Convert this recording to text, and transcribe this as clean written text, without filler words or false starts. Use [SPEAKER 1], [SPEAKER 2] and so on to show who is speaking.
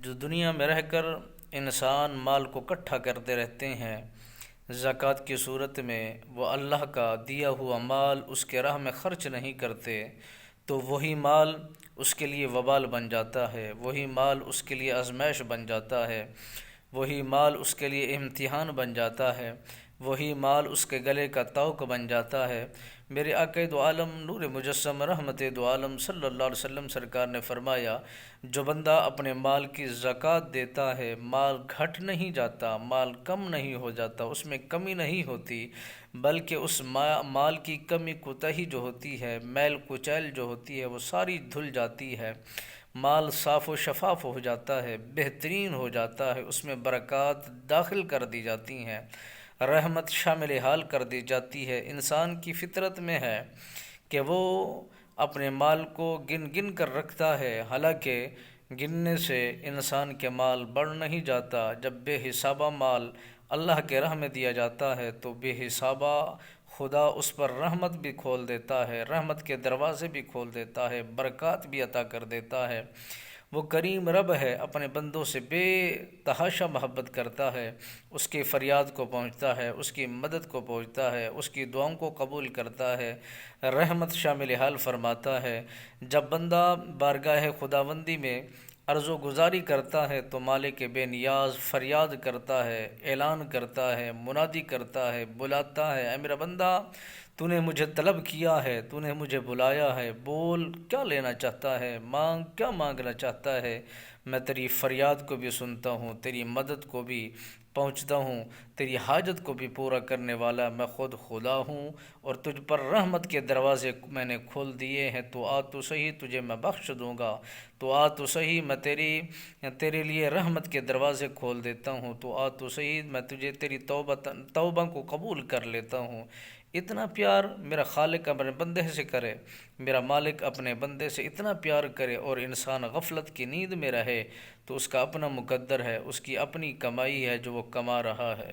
[SPEAKER 1] جو دنیا میں رہ کر انسان مال کو اکٹھا کرتے رہتے ہیں زکوٰۃ کی صورت میں، وہ اللہ کا دیا ہوا مال اس کے راہ میں خرچ نہیں کرتے، تو وہی مال اس کے لیے وبال بن جاتا ہے، وہی مال اس کے لیے آزمائش بن جاتا ہے، وہی مال اس کے لیے امتحان بن جاتا ہے، وہی مال اس کے گلے کا طوق بن جاتا ہے۔ میرے آقا دو عالم نور مجسم رحمت دو عالم صلی اللہ علیہ وسلم سرکار نے فرمایا، جو بندہ اپنے مال کی زکوٰۃ دیتا ہے، مال گھٹ نہیں جاتا، مال کم نہیں ہو جاتا، اس میں کمی نہیں ہوتی، بلکہ اس مال کی کمی کوتاہی جو ہوتی ہے، میل کچیل جو ہوتی ہے، وہ ساری دھل جاتی ہے، مال صاف و شفاف ہو جاتا ہے، بہترین ہو جاتا ہے، اس میں برکات داخل کر دی جاتی ہیں، رحمت شامل حال کر دی جاتی ہے۔ انسان کی فطرت میں ہے کہ وہ اپنے مال کو گن گن کر رکھتا ہے، حالانکہ گننے سے انسان کے مال بڑھ نہیں جاتا۔ جب بے حسابہ مال اللہ کے راہ میں دیا جاتا ہے تو بے حسابہ خدا اس پر رحمت بھی کھول دیتا ہے، رحمت کے دروازے بھی کھول دیتا ہے، برکات بھی عطا کر دیتا ہے۔ وہ کریم رب ہے، اپنے بندوں سے بے تحاشا محبت کرتا ہے، اس کی فریاد کو پہنچتا ہے، اس کی مدد کو پہنچتا ہے، اس کی دعاؤں کو قبول کرتا ہے، رحمت شامل حال فرماتا ہے۔ جب بندہ بارگاہ خداوندی میں عرض و گزاری کرتا ہے تو مالک بے نیاز فریاد کرتا ہے، اعلان کرتا ہے، منادی کرتا ہے، بلاتا ہے، اے میرا بندہ، تو نے مجھے طلب کیا ہے، تو نے مجھے بلایا ہے، بول کیا لینا چاہتا ہے، مانگ کیا مانگنا چاہتا ہے، میں تیری فریاد کو بھی سنتا ہوں، تیری مدد کو بھی پہنچتا ہوں، تیری حاجت کو بھی پورا کرنے والا میں خود خدا ہوں، اور تجھ پر رحمت کے دروازے میں نے کھول دیے ہیں، تو آ تو صحیح، تجھے میں بخش دوں گا، تو آ تو صحیح، میں تیرے لیے رحمت کے دروازے کھول دیتا ہوں، تو آ تو صحیح، میں تجھے تیری توبہ کو قبول کر لیتا ہوں۔ اتنا پیار میرا خالق اپنے بندے سے کرے، میرا مالک اپنے بندے سے اتنا پیار کرے، اور انسان غفلت کی نیند میں رہے، تو اس کا اپنا مقدر ہے، اس کی اپنی کمائی ہے جو وہ کما رہا ہے۔